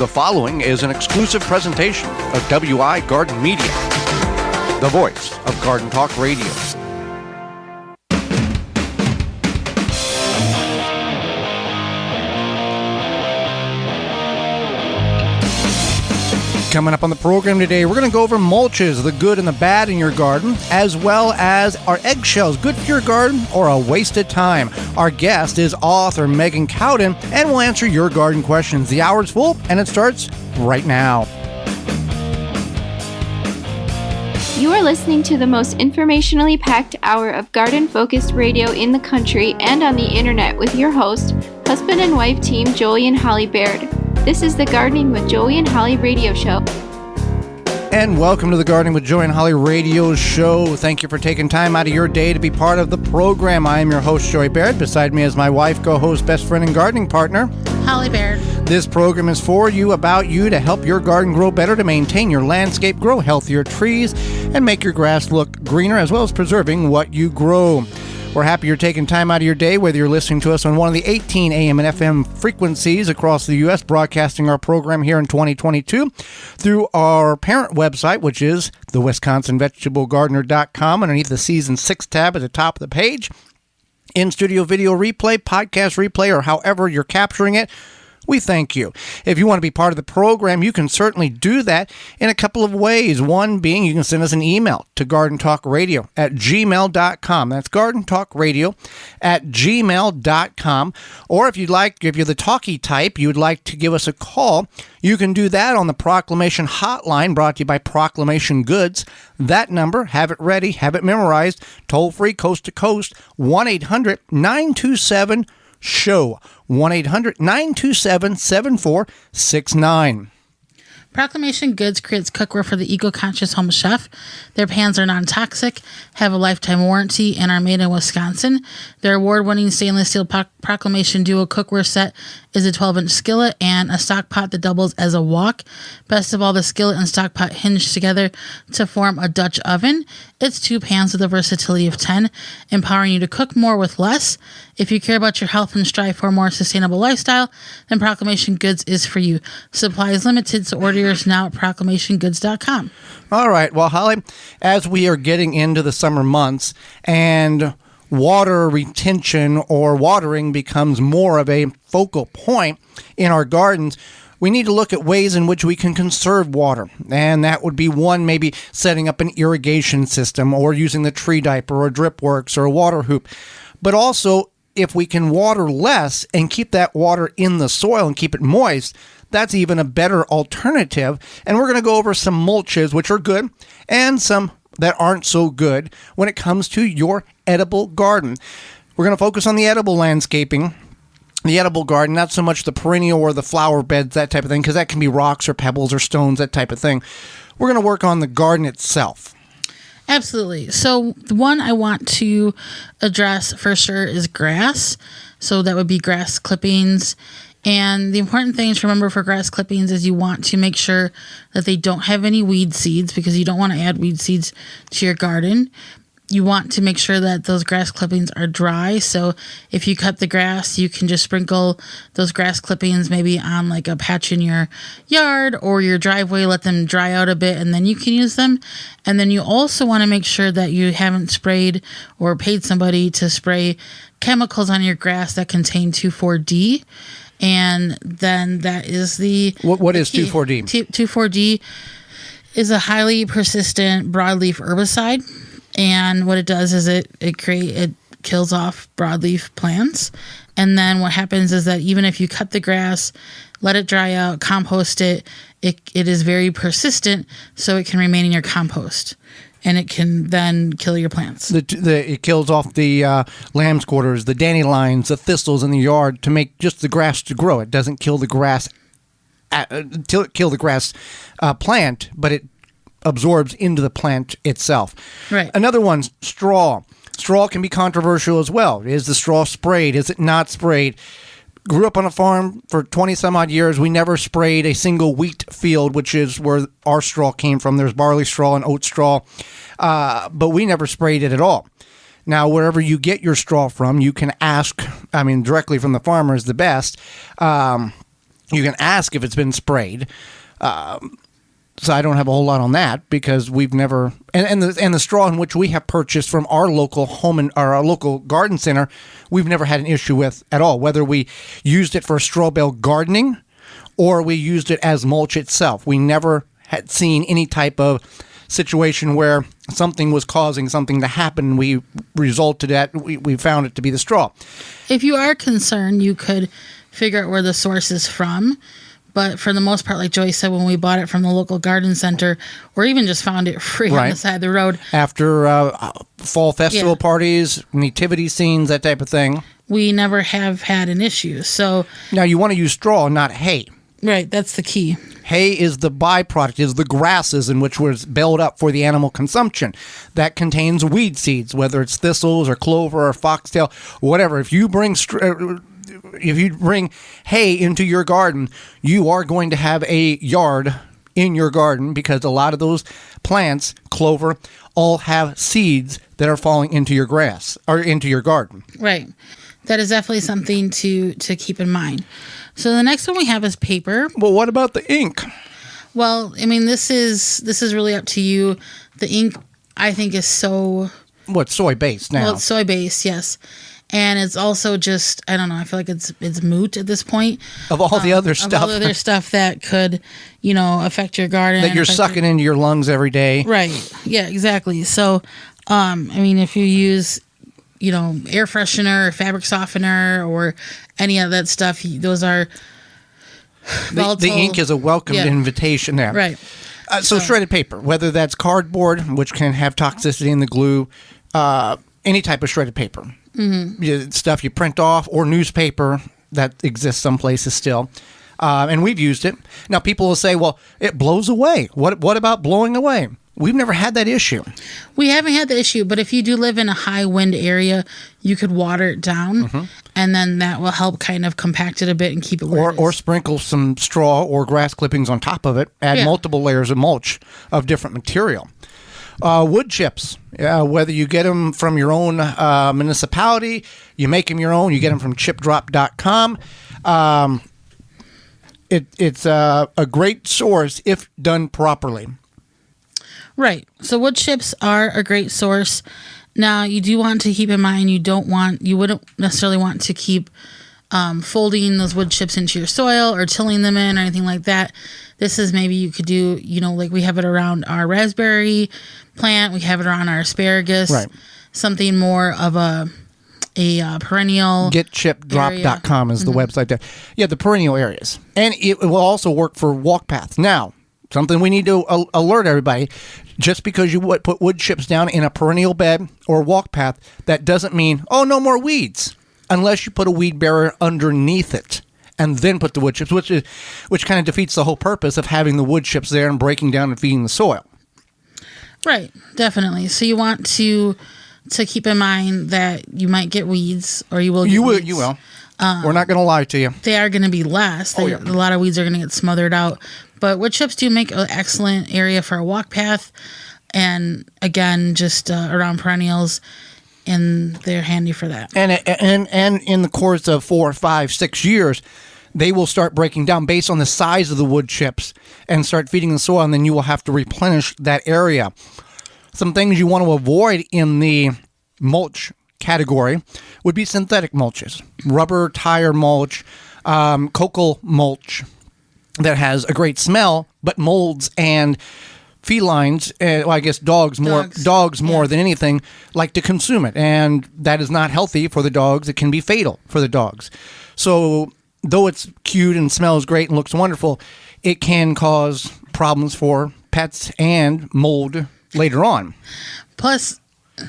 The following is an exclusive presentation of WI Garden Media, the voice of Garden Talk Radio. Coming up on the program today, we're going to go over mulches, the good and the bad in your garden, as well as are eggshells good for your garden or a waste of time? Our guest is author Megan Cowden, and we'll answer your garden questions. The hour's full, and it starts right now. You are listening to the most informationally packed hour of garden-focused radio in the country and on the internet with your host, husband and wife team Joey and Holly Baird. This is the Gardening with Joey and Holly radio show. And welcome to the Gardening with Joey and Holly radio show. Thank you for taking time out of your day to be part of the program. I am your host, Joey Baird. Beside me is my wife, co-host, best friend, and gardening partner, Holly Baird. This program is for you, about you, to help your garden grow better, to maintain your landscape, grow healthier trees, and make your grass look greener, as well as preserving what you grow. We're happy you're taking time out of your day, whether you're listening to us on one of the 18 AM and FM frequencies across the U.S., broadcasting our program here in 2022 through our parent website, which is the WisconsinVegetableGardener.com, underneath the Season 6 tab at the top of the page. In-studio video replay, podcast replay, or however you're capturing it, we thank you. If you want to be part of the program, you can certainly do that in a couple of ways. One being, you can send us an email to gardentalkradio@gmail.com. That's gardentalkradio@gmail.com. Or if you'd like, if you're the talkie type, you would like to give us a call, you can do that on the Proclamation Hotline, brought to you by Proclamation Goods. That number, have it ready, have it memorized, toll-free, coast to coast, 1-800-927-SHOW, 1-800-927-7469. Proclamation Goods creates cookware for the eco-conscious home chef. Their pans are non-toxic, have a lifetime warranty, and are made in Wisconsin. Their award-winning stainless steel Proclamation Duo cookware set is a 12-inch skillet and a stock pot that doubles as a wok. Best of all, the skillet and stock pot hinge together to form a Dutch oven. It's 2 pans with a versatility of 10, empowering you to cook more with less. If you care about your health and strive for a more sustainable lifestyle, then Proclamation Goods is for you. Supply is limited, so order yours now at proclamationgoods.com. All right. Well, Holly, as we are getting into the summer months and water retention or watering becomes more of a focal point in our gardens, we need to look at ways in which we can conserve water. And that would be one, maybe setting up an irrigation system or using the tree diaper or drip works or a water hoop. But also, if we can water less and keep that water in the soil and keep it moist, that's even a better alternative. And we're going to go over some mulches, which are good, and some that aren't so good when it comes to your edible garden. We're going to focus on the edible landscaping, the edible garden, not so much the perennial or the flower beds, that type of thing, because that can be rocks or pebbles or stones, that type of thing. We're going to work on the garden itself. Absolutely. So the one I want to address for sure is grass. So that would be grass clippings. And the important thing to remember for grass clippings is you want to make sure that they don't have any weed seeds, because you don't want to add weed seeds to your garden. You want to make sure that those grass clippings are dry. So if you cut the grass, you can just sprinkle those grass clippings maybe on like a patch in your yard or your driveway, let them dry out a bit, and then you can use them. And then you also want to make sure that you haven't sprayed or paid somebody to spray chemicals on your grass that contain 2,4-D. And then that is the... What is 2,4-D? 2,4-D is a highly persistent broadleaf herbicide. And what it does is it kills off broadleaf plants. And then what happens is that even if you cut the grass, let it dry out, compost it, it is very persistent, so it can remain in your compost. And it can then kill your plants. It kills off the lamb's quarters, the dandelions, the thistles in the yard to make just the grass to grow. It doesn't kill the grass plant, but it absorbs into the plant itself. Right. Another one's straw. Straw can be controversial as well. Is the straw sprayed? Is it not sprayed? Grew up on a farm for 20 some odd years. We never sprayed a single wheat field, which is where our straw came from. There's barley straw and oat straw, but we never sprayed it at all. Now, wherever you get your straw from, you can ask, directly from the farmer is the best. You can ask if it's been sprayed. So I don't have a whole lot on that because we've never and the straw in which we have purchased from our local home and our local garden center, we've never had an issue with at all. Whether we used it for straw bale gardening or we used it as mulch itself, we never had seen any type of situation where something was causing something to happen. We found it to be the straw. If you are concerned, you could figure out where the source is from. But for the most part, like Joyce said, when we bought it from the local garden center, or even just found it free on the side of the road. After fall festival parties, nativity scenes, that type of thing. We never have had an issue. So now you want to use straw, not hay. Right, that's the key. Hay is the byproduct, is the grasses in which was baled up for the animal consumption. That contains weed seeds, whether it's thistles or clover or foxtail, whatever. If you bring hay into your garden, you are going to have a yard in your garden because a lot of those plants, clover, all have seeds that are falling into your grass or into your garden. Right. That is definitely something to keep in mind. So the next one we have is paper. Well, what about the ink? Well, I mean, this is really up to you. The ink, I think, is so... What's soy-based now? Well, it's soy-based, yes. And it's also just, I don't know, I feel like it's moot at this point. Of all the other stuff. Of all the other stuff that could, affect your garden. That you're sucking into your lungs every day. Right. Yeah, exactly. So, I mean, if you use, air freshener or fabric softener or any of that stuff, those are volatile. The ink is a welcomed invitation there. Right. So shredded paper, whether that's cardboard, which can have toxicity in the glue, any type of shredded paper. Mm-hmm. Stuff you print off, or newspaper that exists some places still. And we've used it. Now, people will say, well, it blows away. What about blowing away? We've never had that issue. We haven't had the issue, but if you do live in a high wind area, you could water it down, and then that will help kind of compact it a bit and keep it where it is. Or sprinkle some straw or grass clippings on top of it. Add multiple layers of mulch of different material. Wood chips, whether you get them from your own municipality, you make them your own, you get them from chipdrop.com. It's a great source if done properly. Right. So wood chips are a great source. Now, you do want to keep in mind you wouldn't necessarily want to keep folding those wood chips into your soil or tilling them in or anything like that. This is maybe you could do, like we have it around our raspberry plant, we have it around our asparagus, right. Something more of a perennial. GetChipDrop.com is the website there. Yeah, the perennial areas. And it will also work for walk paths. Now, something we need to alert everybody, just because you put wood chips down in a perennial bed or walk path, that doesn't mean, no more weeds, unless you put a weed barrier underneath it and then put the wood chips, which kind of defeats the whole purpose of having the wood chips there and breaking down and feeding the soil. Right, definitely. So you want to keep in mind that you might get weeds, or you will get weeds. You will. We're not going to lie to you. They are going to be less. A lot of weeds are going to get smothered out. But wood chips do make an excellent area for a walk path. And again, just around perennials. And they're handy for that. And in the course of 4, 5, 6 years, they will start breaking down based on the size of the wood chips and start feeding the soil. And then you will have to replenish that area. Some things you want to avoid in the mulch category would be synthetic mulches, rubber tire mulch, cocoa mulch that has a great smell, but molds and felines, I guess dogs more than anything, like to consume it. And that is not healthy for the dogs. It can be fatal for the dogs. So though it's cute and smells great and looks wonderful, it can cause problems for pets and mold later on. Plus,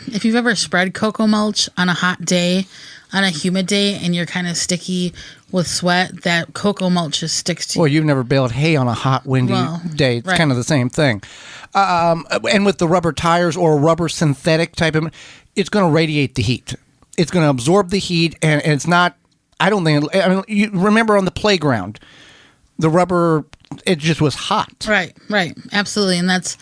if you've ever spread cocoa mulch on a hot day, on a humid day, and you're kind of sticky with sweat, that cocoa mulch just sticks to you. Well, you've never baled hay on a hot, windy day. It's kind of the same thing. And with the rubber tires or rubber synthetic type of, it's going to radiate the heat. It's going to absorb the heat, and it's not, you remember on the playground, the rubber, it just was hot. Right, absolutely. And that's,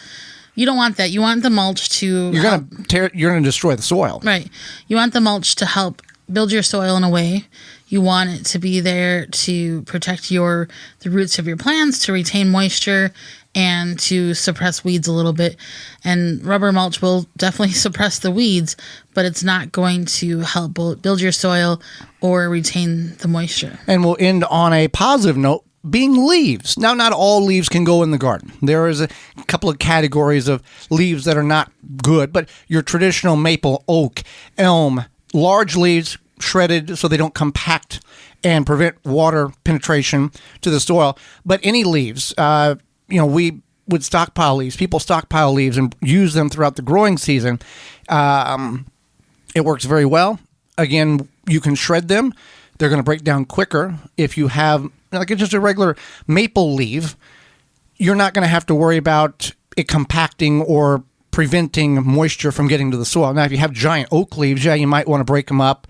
you don't want that. You want the mulch to you're going to destroy the soil. Right. You want the mulch to help build your soil in a way. You want it to be there to protect the roots of your plants, to retain moisture, and to suppress weeds a little bit. And rubber mulch will definitely suppress the weeds, but it's not going to help build your soil or retain the moisture. And we'll end on a positive note, being leaves. Now, not all leaves can go in the garden. There is a couple of categories of leaves that are not good, but your traditional maple, oak, elm, large leaves shredded so they don't compact and prevent water penetration to the soil. But any leaves, we would stockpile leaves. People stockpile leaves and use them throughout the growing season. It works very well. Again, you can shred them. They're going to break down quicker. If you have just a regular maple leaf, you're not going to have to worry about it compacting or preventing moisture from getting to the soil. Now, if you have giant oak leaves, you might want to break them up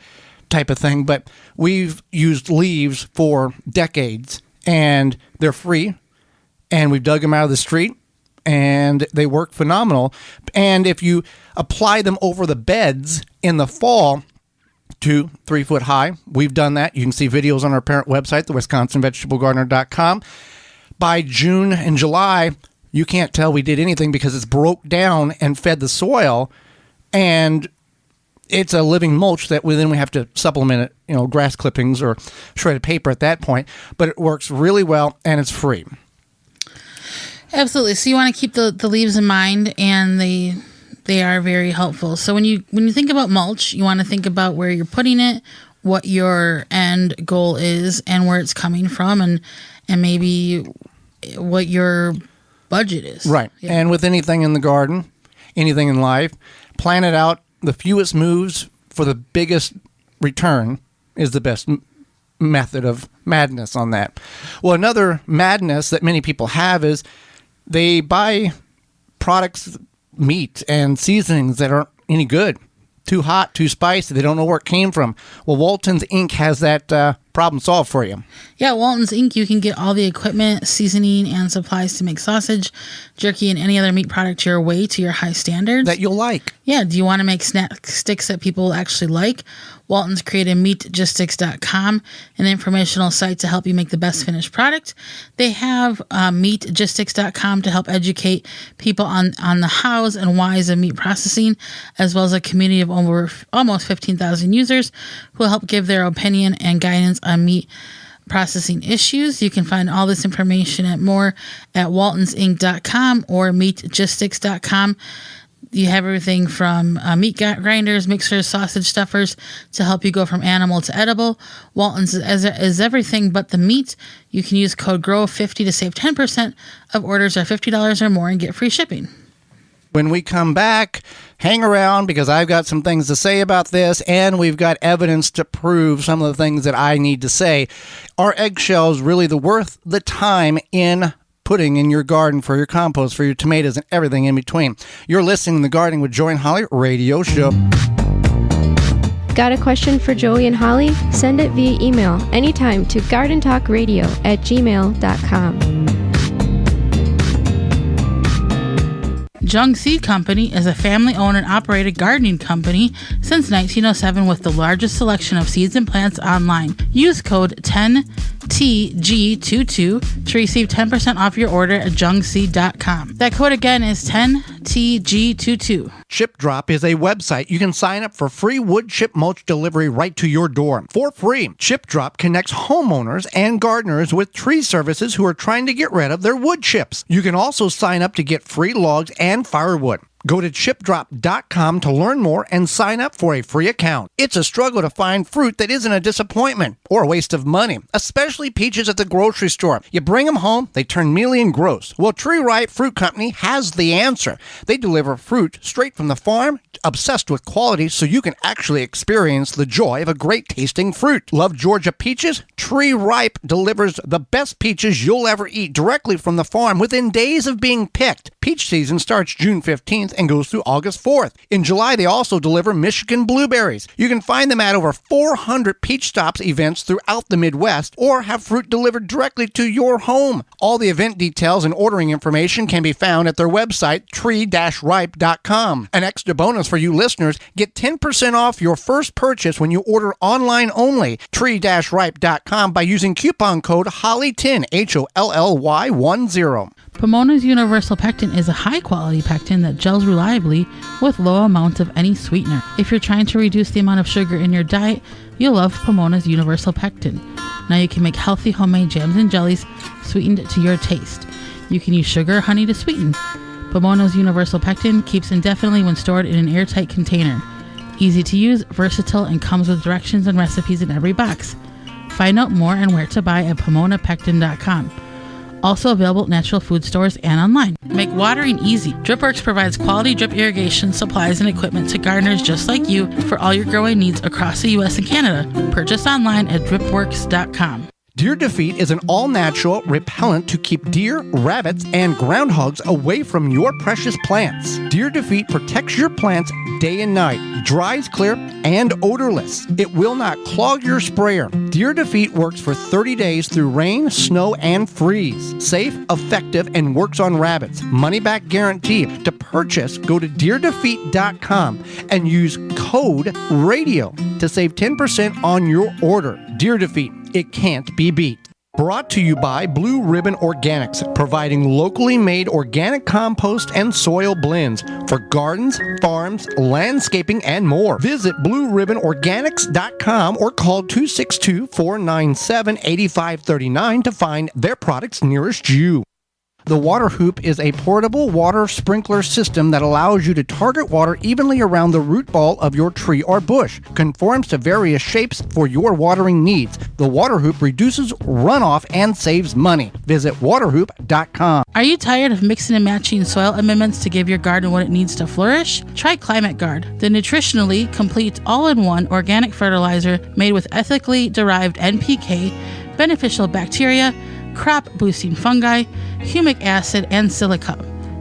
type of thing. But we've used leaves for decades, and they're free. And we've dug them out of the street, and they work phenomenal. And if you apply them over the beds in the fall, 2-3 foot high, we've done that. You can see videos on our parent website, the WisconsinVegetableGardener.com. By June and July, you can't tell we did anything because it's broke down and fed the soil, and it's a living mulch that then we have to supplement it, grass clippings or shredded paper at that point. But it works really well, and it's free. Absolutely. So you want to keep the leaves in mind, and they are very helpful. So when you think about mulch, you want to think about where you're putting it, what your end goal is, and where it's coming from, and maybe what your budget is. Right. Yeah. And with anything in the garden, anything in life, plan it out. The fewest moves for the biggest return is the best method of madness on that. Well, another madness that many people have is they buy products, meat and seasonings that aren't any good. Too hot, too spicy. They don't know where it came from. Well, Walton's Inc. has that problem solved for you. Yeah, Walton's Inc. You can get all the equipment, seasoning, and supplies to make sausage, jerky, and any other meat product your way to your high standards. That you'll like. Yeah, do you want to make snack sticks that people will actually like? Walton's created meatgistics.com, an informational site to help you make the best finished product. They have meatgistics.com to help educate people on the hows and whys of meat processing, as well as a community of over almost 15,000 users who will help give their opinion and guidance on meat processing issues. You can find all this information at waltonsinc.com or meatgistics.com. You have everything from meat grinders, mixers, sausage stuffers to help you go from animal to edible. Walton's is everything but the meat. You can use code GROW50 to save 10% of orders are $50 or more and get free shipping. When we come back, hang around because I've got some things to say about this, and we've got evidence to prove some of the things that I need to say. Are eggshells really worth the time in putting in your garden for your compost, for your tomatoes, and everything in between? You're listening to the Gardening with Joey and Holly radio show. Got a question for Joey and Holly? Send it via email anytime to gardentalkradio@gmail.com. Jung Seed Company is a family-owned and operated gardening company since 1907 with the largest selection of seeds and plants online. Use code 10TG22 to receive 10% off your order at jungseed.com. That code again is 10TG22. Chip Drop is a website. You can sign up for free wood chip mulch delivery right to your door for free. Chip Drop connects homeowners and gardeners with tree services who are trying to get rid of their wood chips. You can also sign up to get free logs and firewood. Go to chipdrop.com to learn more and sign up for a free account. It's a struggle to find fruit that isn't a disappointment or a waste of money, especially peaches at the grocery store. You bring them home, they turn mealy and gross. Well, Tree Ripe Fruit Company has the answer. They deliver fruit straight from the farm, obsessed with quality, so you can actually experience the joy of a great tasting fruit. Love Georgia peaches? Tree Ripe delivers the best peaches you'll ever eat directly from the farm within days of being picked. Peach season starts June 15th 15th and goes through August 4th. In July, they also deliver Michigan blueberries. You can find them at over 400 Peach Stops events throughout the Midwest or have fruit delivered directly to your home. All the event details and ordering information can be found at their website, tree-ripe.com. An extra bonus for you listeners, get 10% off your first purchase when you order online only, tree-ripe.com, by using coupon code HOLLY10, HOLLY10. Pomona's Universal Pectin is a high-quality pectin that gels reliably with low amounts of any sweetener. If you're trying to reduce the amount of sugar in your diet, you'll love Pomona's Universal Pectin. Now you can make healthy homemade jams and jellies sweetened to your taste. You can use sugar or honey to sweeten. Pomona's Universal Pectin keeps indefinitely when stored in an airtight container. Easy to use, versatile, and comes with directions and recipes in every box. Find out more and where to buy at PomonaPectin.com. Also available at natural food stores and online. Make watering easy. DripWorks provides quality drip irrigation supplies and equipment to gardeners just like you for all your growing needs across the U.S. and Canada. Purchase online at dripworks.com. Deer Defeat is an all-natural repellent to keep deer, rabbits, and groundhogs away from your precious plants. Deer Defeat protects your plants day and night, dries clear, and odorless. It will not clog your sprayer. Deer Defeat works for 30 days through rain, snow, and freeze. Safe, effective, and works on rabbits. Money-back guarantee. To purchase, go to deerdefeat.com and use code RADIO to save 10% on your order. Deer Defeat. It can't be beat. Brought to you by Blue Ribbon Organics, providing locally made organic compost and soil blends for gardens, farms, landscaping, and more. Visit BlueRibbonOrganics.com or call 262-497-8539 to find their products nearest you. The Water Hoop is a portable water sprinkler system that allows you to target water evenly around the root ball of your tree or bush. Conforms to various shapes for your watering needs. The Water Hoop reduces runoff and saves money. Visit waterhoop.com. Are you tired of mixing and matching soil amendments to give your garden what it needs to flourish? Try Climate Guard, the nutritionally complete all-in-one organic fertilizer made with ethically derived NPK, beneficial bacteria, crop-boosting fungi, humic acid, and silica.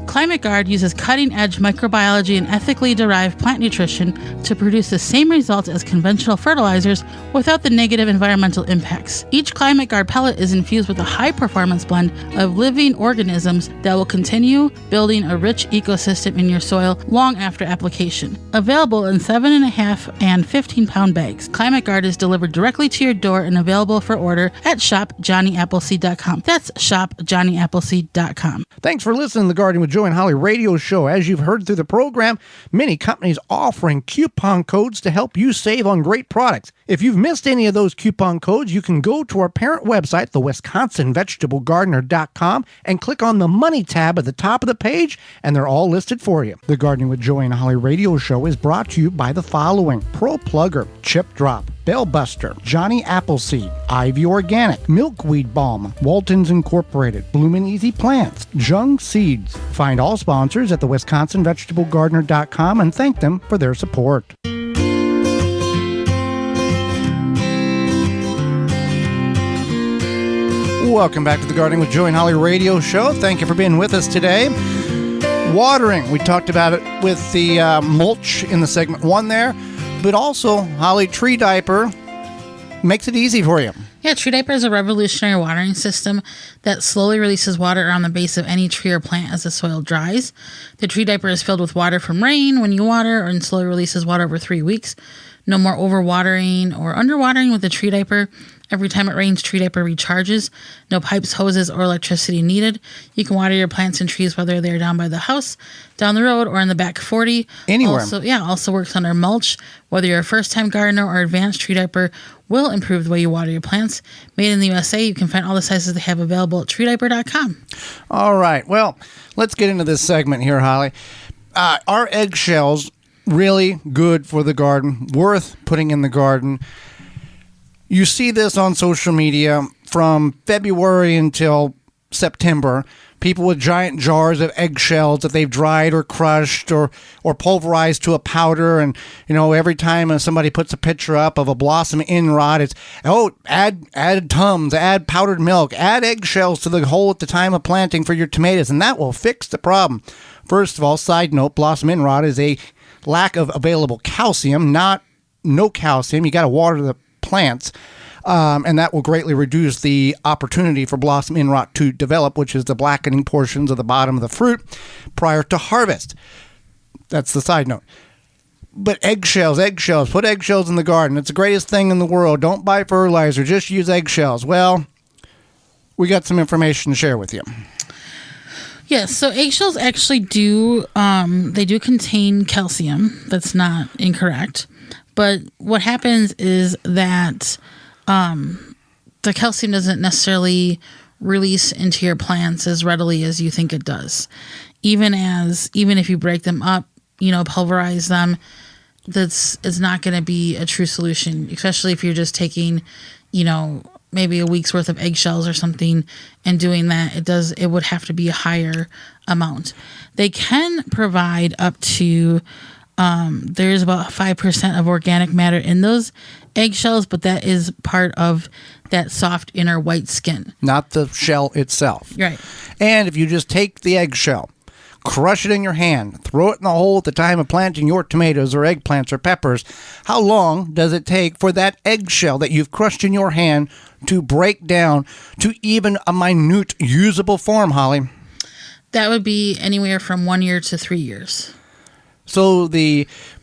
Climate Guard uses cutting-edge microbiology and ethically derived plant nutrition to produce the same results as conventional fertilizers without the negative environmental impacts. Each Climate Guard pellet is infused with a high-performance blend of living organisms that will continue building a rich ecosystem in your soil long after application. Available in 7.5 and 15-pound bags, Climate Guard is delivered directly to your door and available for order at shopjohnnyAppleseed.com. That's shopjohnnyAppleseed.com. Thanks for listening to the Garden with Joe and Holly radio show. As you've heard through the program, many companies offering coupon codes to help you save on great products. If you've missed any of those coupon codes, you can go to our parent website, the WisconsinVegetableGardener.com, and click on the Money tab at the top of the page, and they're all listed for you. The Gardening with Joe and Holly radio show is brought to you by the following: Pro Plugger, Chip Drop, Bellbuster, Johnny Appleseed, Ivy Organic, Milkweed Balm, Walton's Incorporated, Bloomin' Easy Plants, Jung Seeds. Find all sponsors at the WisconsinVegetableGardener.com and thank them for their support. Welcome back to the Gardening with Joe and Holly radio show. Thank you for being with us today. Watering, we talked about it with the mulch in the segment 1 there. But also, Holly, Tree Diaper makes it easy for you. Yeah, Tree Diaper is a revolutionary watering system that slowly releases water around the base of any tree or plant as the soil dries. The Tree Diaper is filled with water from rain when you water and slowly releases water over 3 weeks. No more overwatering or underwatering with the Tree Diaper. Every time it rains, Tree Diaper recharges. No pipes, hoses, or electricity needed. You can water your plants and trees whether they're down by the house, down the road, or in the back 40. Anywhere. Also works under mulch. Whether you're a first-time gardener or advanced, Tree Diaper will improve the way you water your plants. Made in the USA, you can find all the sizes they have available at treediaper.com. All right. Well, let's get into this segment here, Holly. Our eggshells, really good for the garden, worth putting in the garden. You see this on social media from February until September, people with giant jars of eggshells that they've dried or crushed or pulverized to a powder. And, every time somebody puts a picture up of a blossom end rot, it's, add Tums, add powdered milk, add eggshells to the hole at the time of planting for your tomatoes, and that will fix the problem. First of all, side note, blossom end rot is a lack of available calcium, not no calcium. You got to water the plants. And that will greatly reduce the opportunity for blossom end rot to develop, which is the blackening portions of the bottom of the fruit prior to harvest. That's the side note. But eggshells, put eggshells in the garden. It's the greatest thing in the world. Don't buy fertilizer, just use eggshells. Well, we got some information to share with you. Yes, so eggshells actually do contain calcium. That's not incorrect. But what happens is that the calcium doesn't necessarily release into your plants as readily as you think it does. Even if you break them up, pulverize them, it's not going to be a true solution, especially if you're just taking, maybe a week's worth of eggshells or something and doing that. It would have to be a higher amount. They can provide up to there's about 5% of organic matter in those eggshells, but that is part of that soft inner white skin. Not the shell itself. Right. And if you just take the eggshell, crush it in your hand, throw it in the hole at the time of planting your tomatoes or eggplants or peppers, how long does it take for that eggshell that you've crushed in your hand to break down to even a minute usable form, Holly? That would be anywhere from 1 year to 3 years. So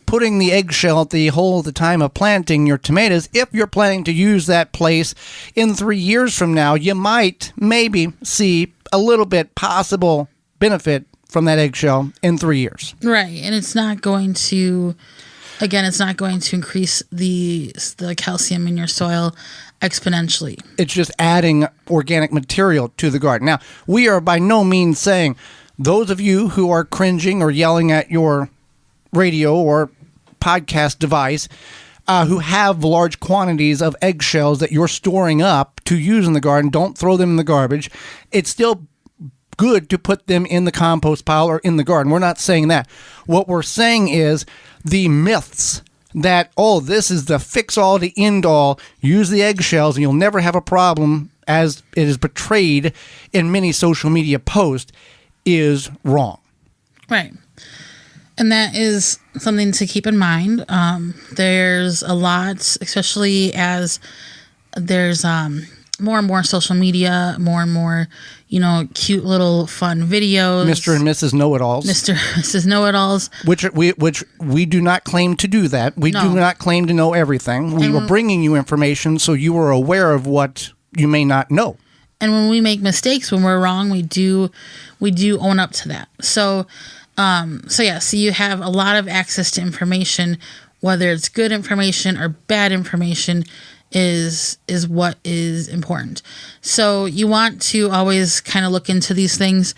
putting the eggshell at the hole at the time of planting your tomatoes, if you're planning to use that place in 3 years from now, you might maybe see a little bit possible benefit from that eggshell in 3 years. Right. And it's not going to increase the calcium in your soil exponentially. It's just adding organic material to the garden. Now, we are by no means saying those of you who are cringing or yelling at your radio or podcast device who have large quantities of eggshells that you're storing up to use in the garden, don't throw them in the garbage. It's still good to put them in the compost pile or in the garden. We're not saying that. What we're saying is the myths that, this is the fix-all to end-all, use the eggshells and you'll never have a problem, as it is portrayed in many social media posts, is wrong. Right. And that is something to keep in mind. There's a lot, especially as there's more and more social media, more and more, cute little fun videos. Mr. and Mrs. Know-it-alls. Mr. and Mrs. Know-it-alls. Which we do not claim to do that. We do not claim to know everything. We were bringing you information so you were aware of what you may not know. And when we make mistakes, when we're wrong, we do own up to that. So you have a lot of access to information, whether it's good information or bad information is what is important. So you want to always kind of look into these things.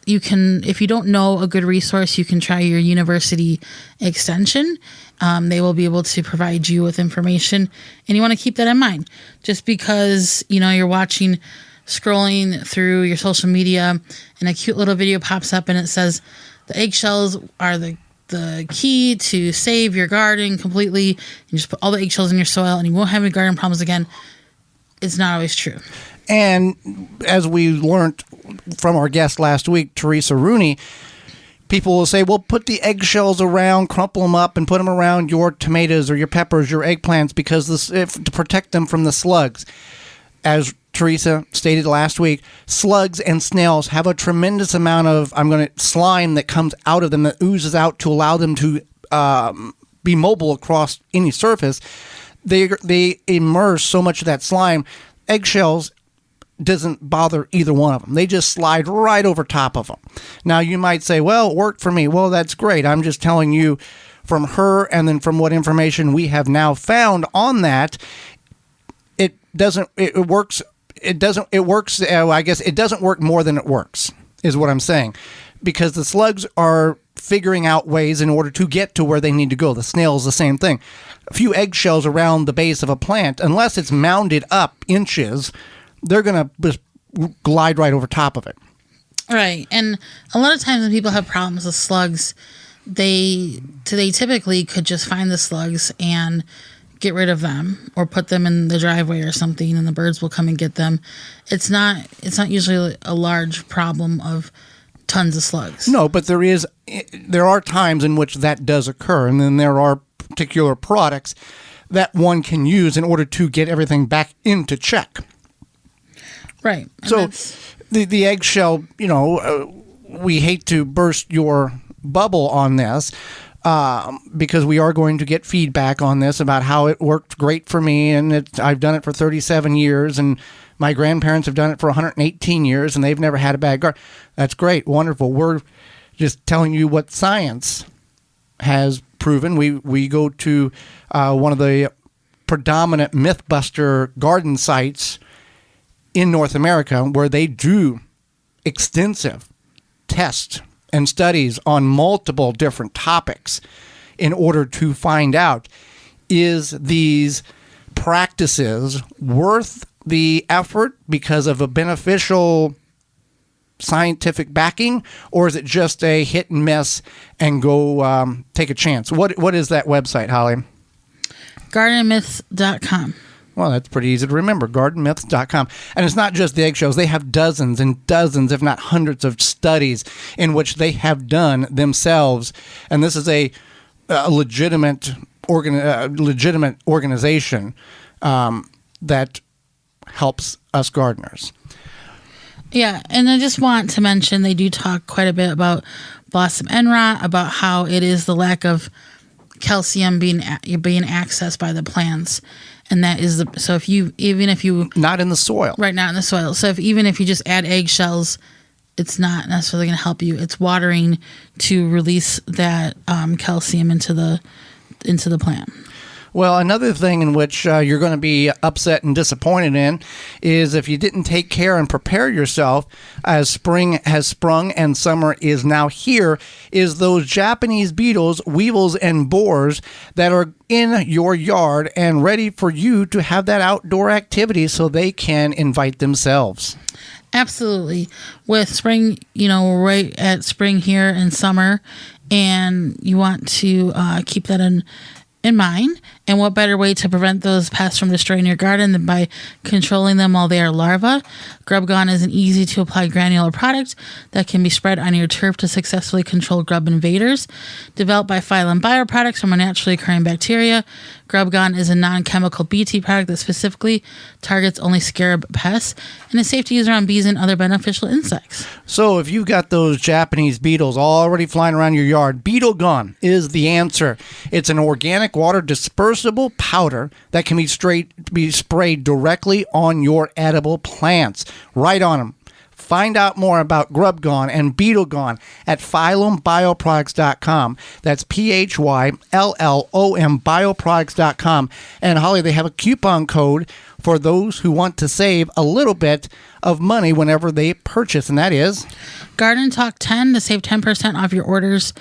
You can, if you don't know a good resource, you can try your university extension. They will be able to provide you with information, and you want to keep that in mind. Just because, you're scrolling through your social media and a cute little video pops up and it says the eggshells are the key to save your garden completely, and just put all the eggshells in your soil and you won't have any garden problems again. It's not always true. And as we learned from our guest last week, Teresa Rooney, people will say, well, put the eggshells around, crumple them up, and put them around your tomatoes or your peppers, your eggplants, because to protect them from the slugs. As Teresa stated last week, slugs and snails have a tremendous amount of slime that comes out of them, that oozes out to allow them to be mobile across any surface. They immerse so much of that slime. Eggshells doesn't bother either one of them. They just slide right over top of them. Now, you might say, well, it worked for me. Well, that's great. I'm just telling you from her, and then from what information we have now found on that, it works. I guess it doesn't work more than it works, is what I'm saying, because the slugs are figuring out ways in order to get to where they need to go. The snail's the same thing. A few eggshells around the base of a plant, unless it's mounded up inches, they're going to just glide right over top of it. Right. And a lot of times when people have problems with slugs, they typically could just find the slugs and get rid of them or put them in the driveway or something, and the birds will come and get them. It's not usually a large problem of tons of slugs. No, but there are times in which that does occur, and then there are particular products that one can use in order to get everything back into check. Right. And so the eggshell, we hate to burst your bubble on this, because we are going to get feedback on this about how it worked great for me, and I've done it for 37 years, and my grandparents have done it for 118 years, and they've never had a bad garden. That's great, wonderful. We're just telling you what science has proven. We go to one of the predominant Mythbuster garden sites in North America where they do extensive tests and studies on multiple different topics in order to find out, is these practices worth the effort because of a beneficial scientific backing, or is it just a hit and miss and go take a chance? What is that website, Holly? GardenMyths.com. Well, that's pretty easy to remember, gardenmyths.com. And it's not just the eggshells. They have dozens and dozens, if not hundreds, of studies in which they have done themselves. And this is a legitimate organization that helps us gardeners. Yeah, and I just want to mention they do talk quite a bit about blossom end rot, about how it is the lack of calcium being accessed by the plants. And that is so if you not in the soil, right, not in the soil. So even if you just add eggshells, it's not necessarily going to help you. It's watering to release that calcium into the plant. Well, another thing in which you're going to be upset and disappointed in is if you didn't take care and prepare yourself as spring has sprung and summer is now here, is those Japanese beetles, weevils, and borers that are in your yard and ready for you to have that outdoor activity so they can invite themselves. Absolutely. With spring, right at spring here and summer, and you want to keep that in mind. And what better way to prevent those pests from destroying your garden than by controlling them while they are larvae? Grub Gone is an easy-to-apply granular product that can be spread on your turf to successfully control grub invaders. Developed by Phylum Bioproducts from a naturally occurring bacteria, Grub Gone is a non-chemical BT product that specifically targets only scarab pests and is safe to use around bees and other beneficial insects. So if you've got those Japanese beetles already flying around your yard, Beetle Gone is the answer. It's an organic water dispersible powder that can be sprayed directly on your edible plants. Right on them. Find out more about Grub Gone and Beetle Gone at phyllumbioproducts.com. That's PHYLLOM bioproducts.com. And Holly, they have a coupon code for those who want to save a little bit of money whenever they purchase, and that is Garden Talk 10 to save 10% off your orders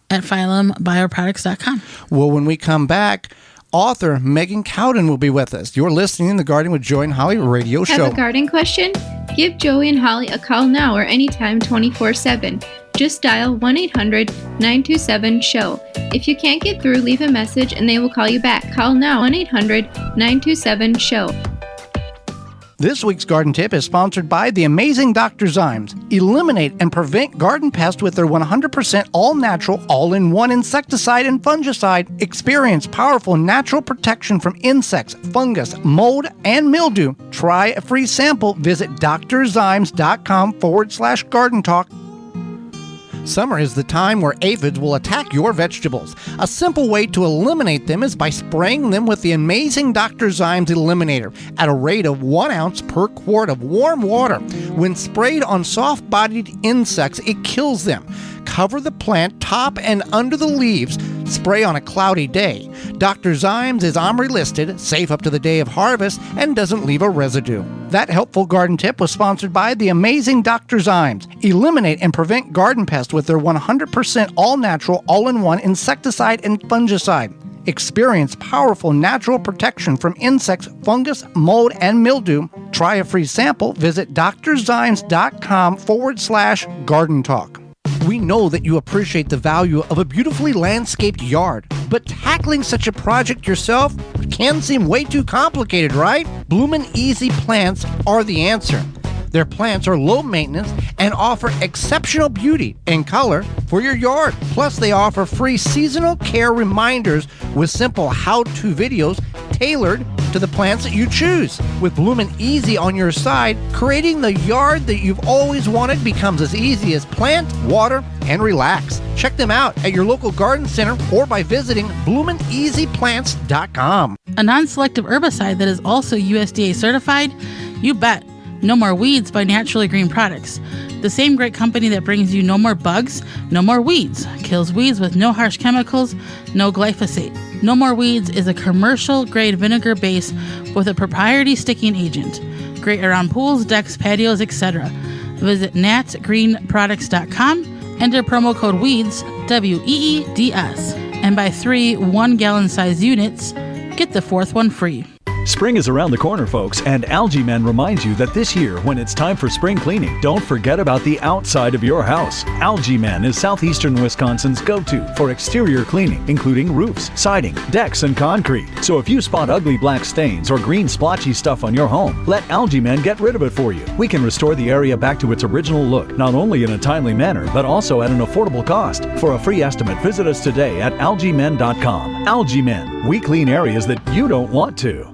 at phyllumbioproducts.com. Well, when we come back, author Megan Cowden will be with us. You're listening to the Gardening with Joy and Holly radio show. Have a garden question? Give Joey and Holly a call now or anytime 24/7. Just dial 1-800-927-SHOW. If you can't get through, leave a message and they will call you back. Call now 1-800-927-SHOW. This week's garden tip is sponsored by the amazing Dr. Zymes. Eliminate and prevent garden pests with their 100% all-natural, all-in-one insecticide and fungicide. Experience powerful natural protection from insects, fungus, mold, and mildew. Try a free sample. Visit drzymes.com/garden talk. Summer is the time where aphids will attack your vegetables. A simple way to eliminate them is by spraying them with the amazing Dr. Zymes Eliminator at a rate of 1 ounce per quart of warm water. When sprayed on soft-bodied insects, it kills them. Cover the plant top and under the leaves. Spray on a cloudy day. Dr. Zymes is OMRI listed, safe up to the day of harvest, and doesn't leave a residue. That helpful garden tip was sponsored by the amazing Dr. Zymes. Eliminate and prevent garden pests with their 100% all-natural, all-in-one insecticide and fungicide. Experience powerful natural protection from insects, fungus, mold, and mildew. Try a free sample. Visit drzines.com/garden talk. We know that you appreciate the value of a beautifully landscaped yard, but tackling such a project yourself can seem way too complicated, right? Bloomin' Easy Plants are the answer. Their plants are low maintenance and offer exceptional beauty and color for your yard. Plus, they offer free seasonal care reminders with simple how-to videos tailored to the plants that you choose. With Bloomin' Easy on your side, creating the yard that you've always wanted becomes as easy as plant, water, and relax. Check them out at your local garden center or by visiting bloomineasyplants.com. A non-selective herbicide that is also USDA certified? You bet. No More Weeds by Naturally Green Products. The same great company that brings you no more bugs, no more weeds. Kills weeds with no harsh chemicals, no glyphosate. No More Weeds is a commercial-grade vinegar base with a proprietary sticking agent. Great around pools, decks, patios, etc. Visit natgreenproducts.com, enter promo code WEEDS, WEEDS, and buy 3 1-gallon size units. Get the 4th one free. Spring is around the corner, folks, and Algae Men reminds you that this year, when it's time for spring cleaning, don't forget about the outside of your house. Algae Men is southeastern Wisconsin's go-to for exterior cleaning, including roofs, siding, decks, and concrete. So if you spot ugly black stains or green splotchy stuff on your home, let Algae Men get rid of it for you. We can restore the area back to its original look, not only in a timely manner, but also at an affordable cost. For a free estimate, visit us today at algaemen.com. Algae Men, we clean areas that you don't want to.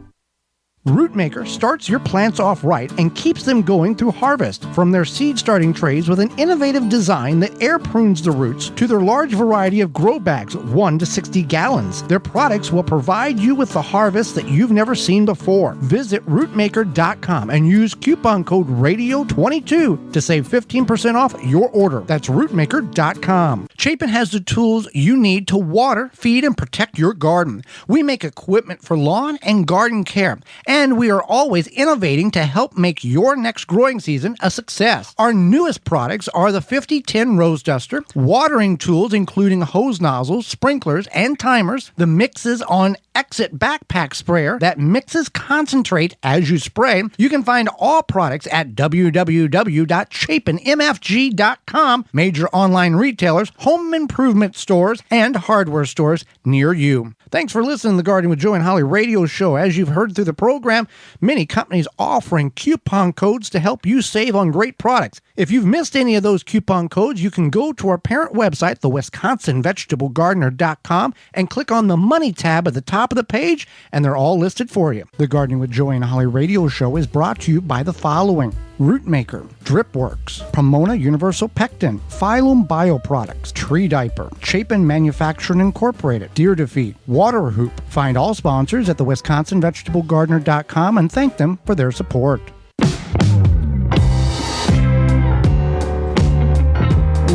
Rootmaker starts your plants off right and keeps them going through harvest. From their seed starting trays with an innovative design that air prunes the roots to their large variety of grow bags, 1 to 60 gallons. Their products will provide you with the harvest that you've never seen before. Visit rootmaker.com and use coupon code RADIO22 to save 15% off your order. That's rootmaker.com. Chapin has the tools you need to water, feed, and protect your garden. We make equipment for lawn and garden care, and we are always innovating to help make your next growing season a success. Our newest products are the 5010 Rose Duster, watering tools including hose nozzles, sprinklers, and timers, the Mixes on Exit Backpack Sprayer that mixes concentrate as you spray. You can find all products at www.chapinmfg.com, major online retailers, home improvement stores, and hardware stores near you. Thanks for listening to the Gardening with Joe and Holly radio show. As you've heard through the program, many companies offering coupon codes to help you save on great products. If you've missed any of those coupon codes, you can go to our parent website, the WisconsinVegetableGardener.com, and click on the Money tab at the top of the page, and they're all listed for you. The Gardening with Joe and Holly radio show is brought to you by the following: Rootmaker, Dripworks, Pomona Universal Pectin, Phylum Bioproducts, Tree Diaper, Chapin Manufacturing Incorporated, Deer Defeat, Water Hoop. Find all sponsors at the WisconsinVegetableGardener.com and thank them for their support.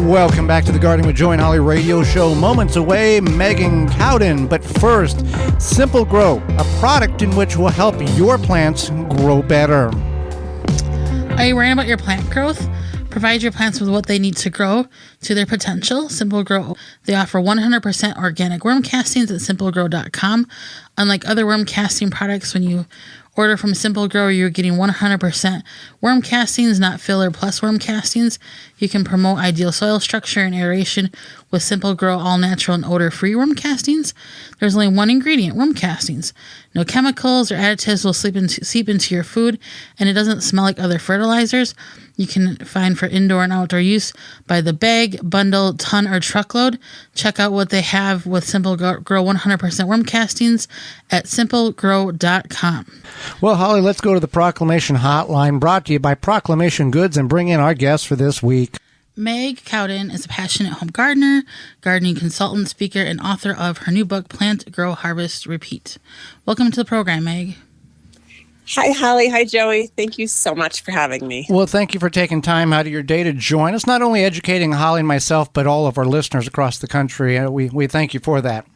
Welcome back to the Gardening with Joe and Holly radio show. Moments away, Megan Cowden. But first, Simple Grow, a product in which will help your plants grow better. Are you worrying about your plant growth? Provide your plants with what they need to grow to their potential. Simple Grow. They offer 100% organic worm castings at simplegrow.com. Unlike other worm casting products, when you order from Simple Grow, you're getting 100% worm castings, not filler plus worm castings. You can promote ideal soil structure and aeration with Simple Grow all natural and odor-free worm castings. There's only one ingredient, worm castings. No chemicals or additives will seep into your food, and it doesn't smell like other fertilizers. You can find for indoor and outdoor use by the bag, bundle, ton, or truckload. Check out what they have with Simple Grow 100% worm castings at simplegrow.com. Well, Holly, let's go to the Proclamation Hotline, brought to you by Proclamation Goods, and bring in our guest for this week. Meg Cowden is a passionate home gardener, gardening consultant, speaker, and author of her new book, Plant, Grow, Harvest, Repeat. Welcome to the program, Meg. Hi, Holly. Hi, Joey. Thank you so much for having me. Well, thank you for taking time out of your day to join us, not only educating Holly and myself, but all of our listeners across the country. We thank you for that.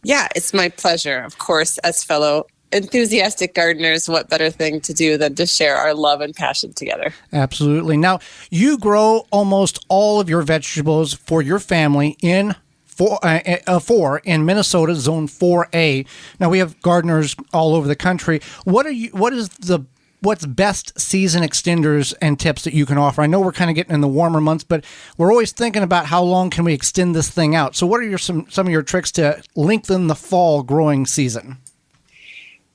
Yeah, it's my pleasure. Of course, as fellow enthusiastic gardeners, what better thing to do than to share our love and passion together? Absolutely. Now, you grow almost all of your vegetables for your family in 4 in Minnesota, Zone 4A. Now we have gardeners all over the country. What's best season extenders and tips that you can offer? I know we're kind of getting in the warmer months, but we're always thinking about how long can we extend this thing out. So what are some of your tricks to lengthen the fall growing season?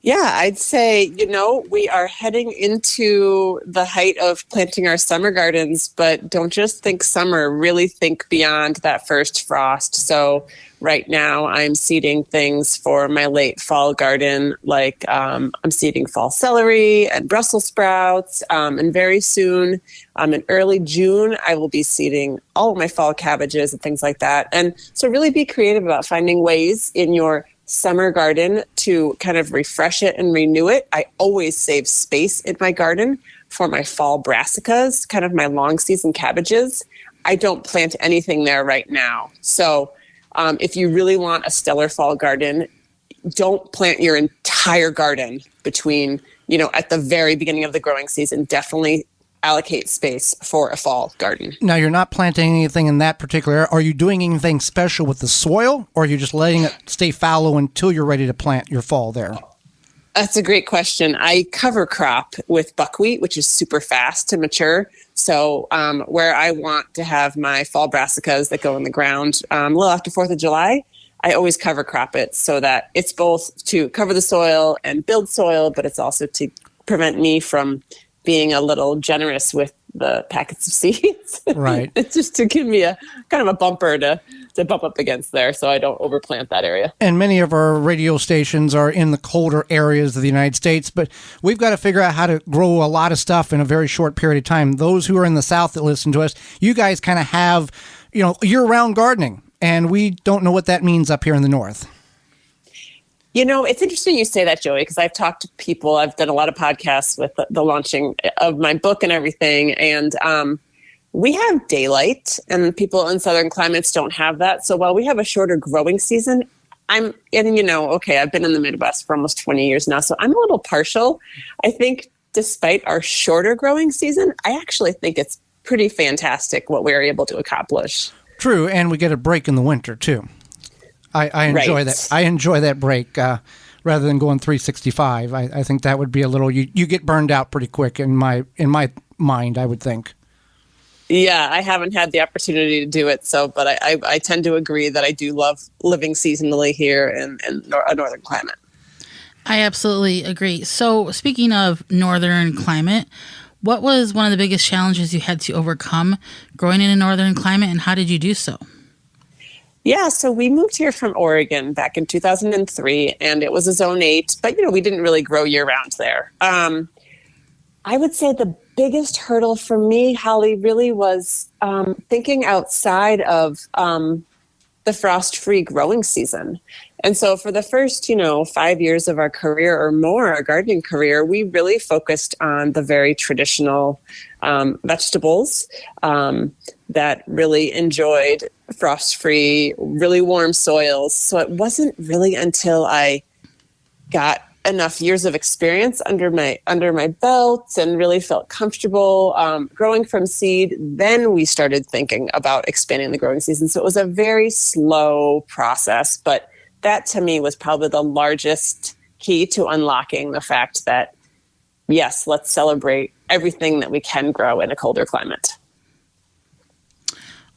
Yeah, I'd say, we are heading into the height of planting our summer gardens, but don't just think summer, really think beyond that first frost. So right now I'm seeding things for my late fall garden, like I'm seeding fall celery and Brussels sprouts. And very soon, in early June, I will be seeding all of my fall cabbages and things like that. And so really be creative about finding ways in your summer garden to kind of refresh it and renew it. I always save space in my garden for my fall brassicas, kind of my long season cabbages. I don't plant anything there right now. So if you really want a stellar fall garden, don't plant your entire garden between, at the very beginning of the growing season. Definitely allocate space for a fall garden. Now, you're not planting anything in that particular area. Are you doing anything special with the soil, or are you just letting it stay fallow until you're ready to plant your fall there? That's a great question. I cover crop with buckwheat, which is super fast to mature. So where I want to have my fall brassicas that go in the ground a little after 4th of July, I always cover crop it so that it's both to cover the soil and build soil, but it's also to prevent me from being a little generous with the packets of seeds. Right. It's just to give me a kind of a bumper to bump up against there so I don't overplant that area. And many of our radio stations are in the colder areas of the United States, but we've got to figure out how to grow a lot of stuff in a very short period of time. Those who are in the South that listen to us, you guys kind of have, year-round gardening, and we don't know what that means up here in the North. It's interesting you say that, Joey, because I've talked to people. I've done a lot of podcasts with the launching of my book and everything. And we have daylight, and people in southern climates don't have that. So while we have a shorter growing season, I've been in the Midwest for almost 20 years now. So I'm a little partial. I think despite our shorter growing season, I actually think it's pretty fantastic what we're able to accomplish. True. And we get a break in the winter, too. I enjoy right. that. I enjoy that break rather than going 365. I think that would be a little. You get burned out pretty quick in my mind. I would think. Yeah, I haven't had the opportunity to do it, but I tend to agree that I do love living seasonally here in a northern climate. I absolutely agree. So speaking of northern climate, what was one of the biggest challenges you had to overcome growing in a northern climate, and how did you do so? Yeah, so we moved here from Oregon back in 2003, and it was a zone 8, but we didn't really grow year round there. I would say the biggest hurdle for me, Holly, really was thinking outside of the frost-free growing season. And so for the first, 5 years of our career or more, our gardening career, we really focused on the very traditional vegetables that really enjoyed frost-free, really warm soils. So it wasn't really until I got enough years of experience under my belt and really felt comfortable growing from seed, then we started thinking about expanding the growing season. So it was a very slow process, but that to me was probably the largest key to unlocking the fact that, yes, let's celebrate everything that we can grow in a colder climate.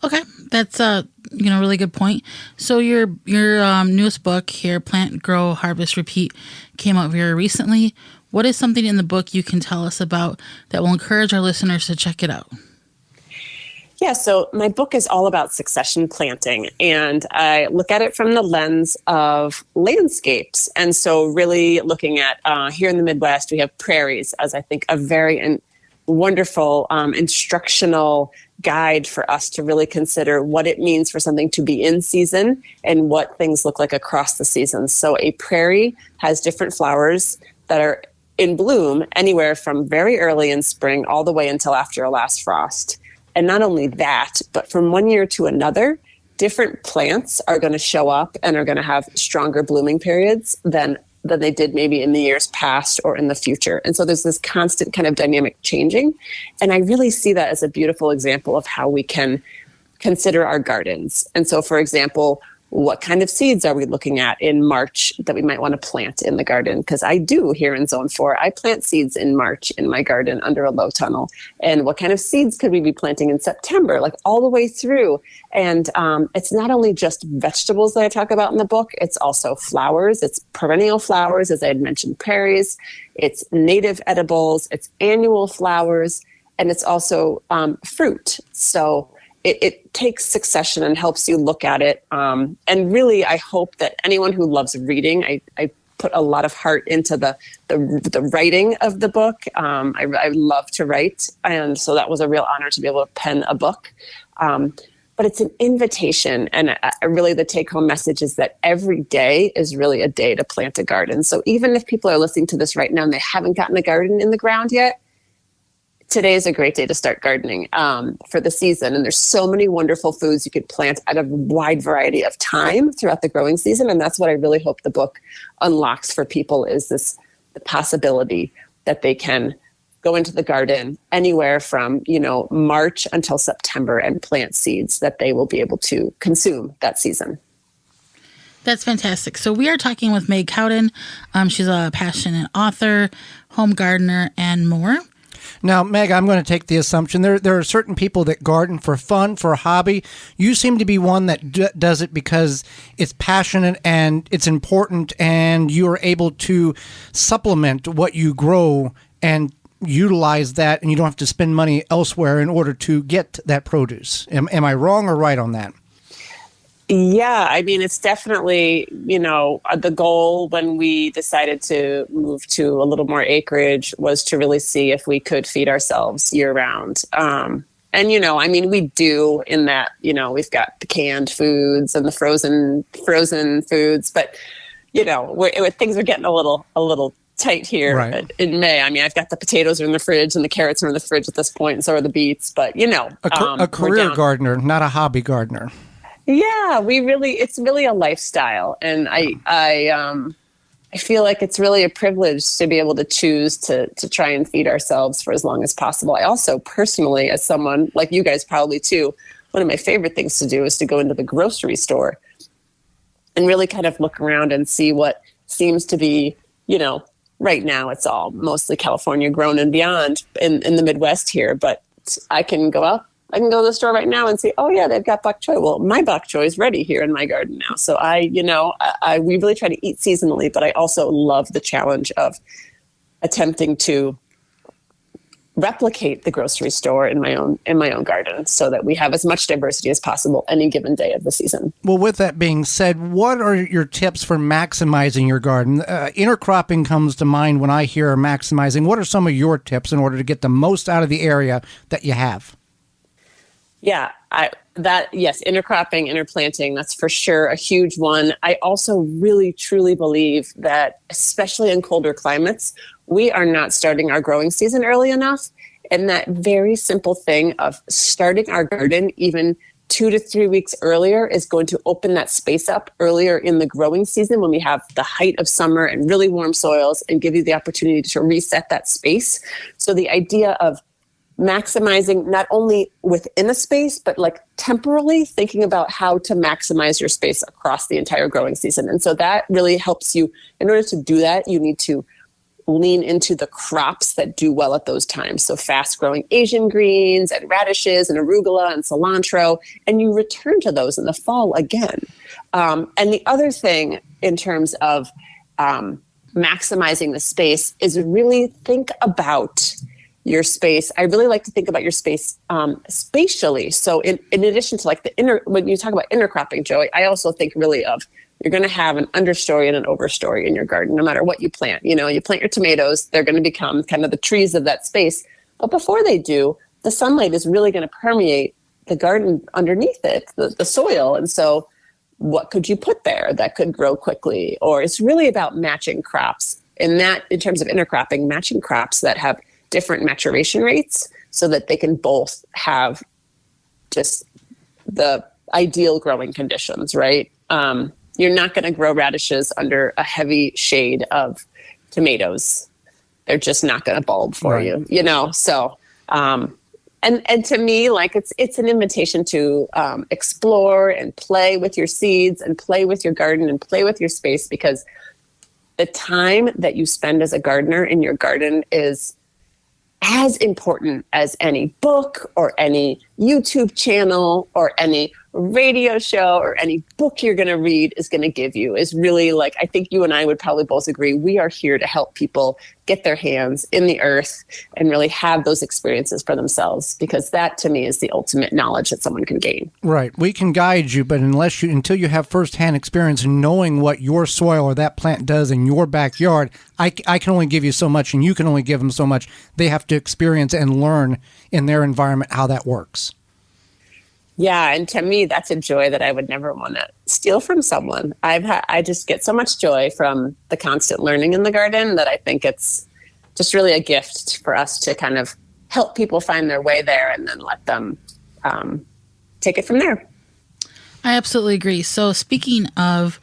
Okay, that's a really good point. So your newest book here, Plant, Grow, Harvest, Repeat, came out very recently. What is something in the book you can tell us about that will encourage our listeners to check it out? Yeah, so my book is all about succession planting, and I look at it from the lens of landscapes. And so really looking at here in the Midwest, we have prairies as I think a very wonderful instructional guide for us to really consider what it means for something to be in season and what things look like across the seasons. So a prairie has different flowers that are in bloom anywhere from very early in spring all the way until after a last frost. And not only that, but from one year to another, different plants are going to show up and are going to have stronger blooming periods than they did maybe in the years past or in the future. And so there's this constant kind of dynamic changing. And I really see that as a beautiful example of how we can consider our gardens. And so, for example, what kind of seeds are we looking at in March that we might want to plant in the garden? Because I do here in Zone 4, I plant seeds in March in my garden under a low tunnel. And what kind of seeds could we be planting in September, like all the way through? And it's not only just vegetables that I talk about in the book, it's also flowers. It's perennial flowers, as I had mentioned, prairies. It's native edibles, it's annual flowers, and it's also fruit. So it takes succession and helps you look at it. And really, I hope that anyone who loves reading, I put a lot of heart into the writing of the book. I love to write. And so that was a real honor to be able to pen a book. But it's an invitation. And really the take home message is that every day is really a day to plant a garden. So even if people are listening to this right now and they haven't gotten a garden in the ground yet, today is a great day to start gardening for the season. And there's so many wonderful foods you could plant at a wide variety of time throughout the growing season. And that's what I really hope the book unlocks for people, is the possibility that they can go into the garden anywhere from, March until September and plant seeds that they will be able to consume that season. That's fantastic. So we are talking with Meg Cowden. She's a passionate author, home gardener, and more. Now, Meg, I'm going to take the assumption there are certain people that garden for fun, for a hobby. You seem to be one that does it because it's passionate and it's important, and you are able to supplement what you grow and utilize that, and you don't have to spend money elsewhere in order to get that produce. Am I wrong or right on that? Yeah, I mean, it's definitely, the goal when we decided to move to a little more acreage was to really see if we could feed ourselves year round. And, we do in that, we've got the canned foods and the frozen foods, but, things are getting a little tight here right in May. I mean, I've got the potatoes are in the fridge and the carrots are in the fridge at this point, and so are the beets, but, a career gardener, not a hobby gardener. Yeah, it's really a lifestyle. And I feel like it's really a privilege to be able to choose to try and feed ourselves for as long as possible. I also personally, as someone like you guys probably too, one of my favorite things to do is to go into the grocery store and really kind of look around and see what seems to be, right now it's all mostly California grown and beyond in the Midwest here, but I can go to the store right now and say, oh yeah, they've got bok choy. Well, my bok choy is ready here in my garden now. So we really try to eat seasonally, but I also love the challenge of attempting to replicate the grocery store in my own garden so that we have as much diversity as possible any given day of the season. Well, with that being said, what are your tips for maximizing your garden? Intercropping comes to mind when I hear maximizing. What are some of your tips in order to get the most out of the area that you have? Yeah, yes, intercropping, interplanting, that's for sure a huge one. I also really, truly believe that, especially in colder climates, we are not starting our growing season early enough. And that very simple thing of starting our garden even 2 to 3 weeks earlier is going to open that space up earlier in the growing season when we have the height of summer and really warm soils, and give you the opportunity to reset that space. So the idea of maximizing not only within a space, but like temporally thinking about how to maximize your space across the entire growing season. And so that really helps you. In order to do that, you need to lean into the crops that do well at those times. So fast growing Asian greens and radishes and arugula and cilantro, and you return to those in the fall again. And the other thing in terms of maximizing the space is really think about your space. I really like to think about your space spatially. So in addition to like when you talk about intercropping, Joey, I also think really of you're going to have an understory and an overstory in your garden, no matter what you plant. You plant your tomatoes, they're going to become kind of the trees of that space. But before they do, the sunlight is really going to permeate the garden underneath it, the soil. And so what could you put there that could grow quickly? Or it's really about matching crops. In terms of intercropping, matching crops that have different maturation rates so that they can both have just the ideal growing conditions, right? You're not going to grow radishes under a heavy shade of tomatoes. They're just not going to bulb for you, So, and And to me, like it's an invitation to explore and play with your seeds and play with your garden and play with your space, because the time that you spend as a gardener in your garden is as important as any book or any YouTube channel or any radio show or any book you're going to read is going to give you. Is really, like, I think you and I would probably both agree, we are here to help people get their hands in the earth and really have those experiences for themselves, because that to me is the ultimate knowledge that someone can gain. Right. We can guide you, but until you have firsthand experience in knowing what your soil or that plant does in your backyard, I can only give you so much and you can only give them so much. They have to experience and learn in their environment how that works. Yeah, and to me, that's a joy that I would never want to steal from someone. I just get so much joy from the constant learning in the garden that I think it's just really a gift for us to kind of help people find their way there and then let them take it from there. I absolutely agree. So speaking of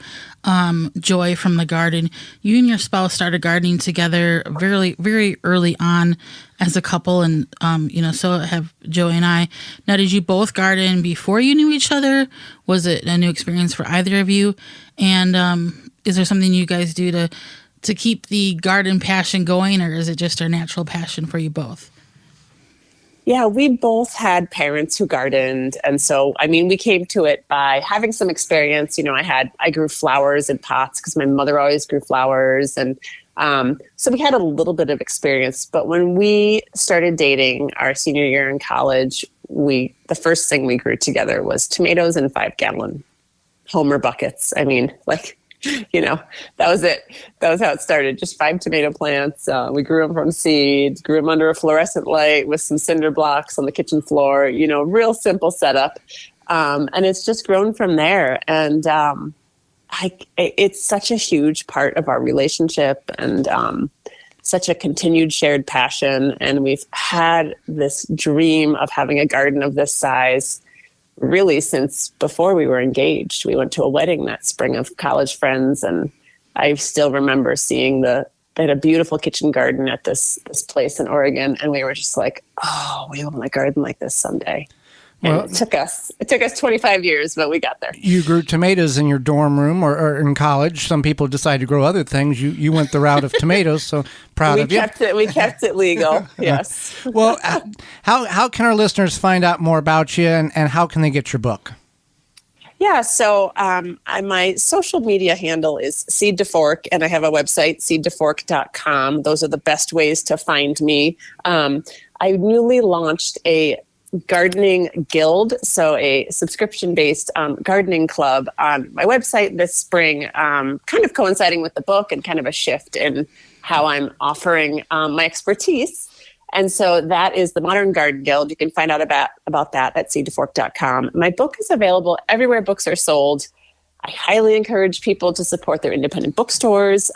joy from the garden, you and your spouse started gardening together very, very early on as a couple, and so have Joey and I. Now, did you both garden before you knew each other? Was it a new experience for either of you? And is there something you guys do to keep the garden passion going, or is it just a natural passion for you both? Yeah, we both had parents who gardened. And so, I mean, we came to it by having some experience. I grew flowers in pots because my mother always grew flowers. And so we had a little bit of experience. But when we started dating our senior year in college, the first thing we grew together was tomatoes in 5-gallon Homer buckets. I mean, that was it. That was how it started. Just 5 tomato plants. We grew them from seeds, grew them under a fluorescent light with some cinder blocks on the kitchen floor, real simple setup. And it's just grown from there. And it's such a huge part of our relationship and such a continued shared passion. And we've had this dream of having a garden of this size really since before we were engaged. We went to a wedding that spring of college friends, and I still remember seeing they had a beautiful kitchen garden at this place in Oregon, and we were just like, oh, we want a garden like this someday. And it took us 25 years, but we got there. You grew tomatoes in your dorm room or in college. Some people decide to grow other things. You went the route of tomatoes, so proud of you. We kept it legal, yes. Well, how can our listeners find out more about you, and how can they get your book? Yeah, so my social media handle is Seed to Fork, and I have a website, seedtofork.com. Those are the best ways to find me. I newly launched a gardening guild, so a subscription-based gardening club on my website this spring, kind of coinciding with the book and kind of a shift in how I'm offering my expertise. And so that is the Modern Garden Guild. You can find out about that at seedtofork.com. My book is available everywhere books are sold. I highly encourage people to support their independent bookstores.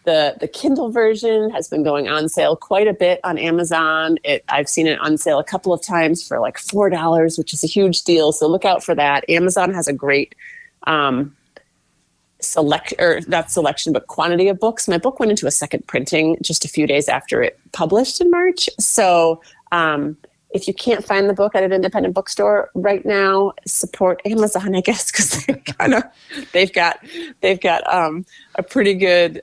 The Kindle version has been going on sale quite a bit on Amazon. I've seen it on sale a couple of times for like $4, which is a huge deal. So look out for that. Amazon has a great quantity of books. My book went into a second printing just a few days after it published in March. So if you can't find the book at an independent bookstore right now, support Amazon, I guess, because they've got a pretty good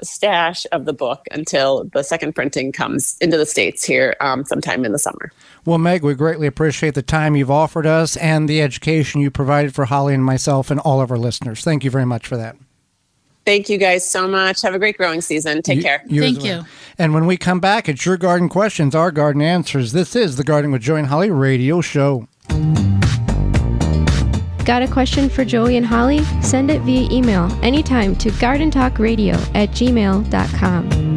stash of the book until the second printing comes into the States here sometime in the summer. Well, Meg, we greatly appreciate the time you've offered us and the education you provided for Holly and myself and all of our listeners. Thank you very much for that. Thank you guys so much. Have a great growing season. Take care. Thank you. And when we come back, it's your garden questions, our garden answers. This is the Gardening with Joey and Holly radio show. Got a question for Joey and Holly? Send it via email anytime to gardentalkradio@gmail.com.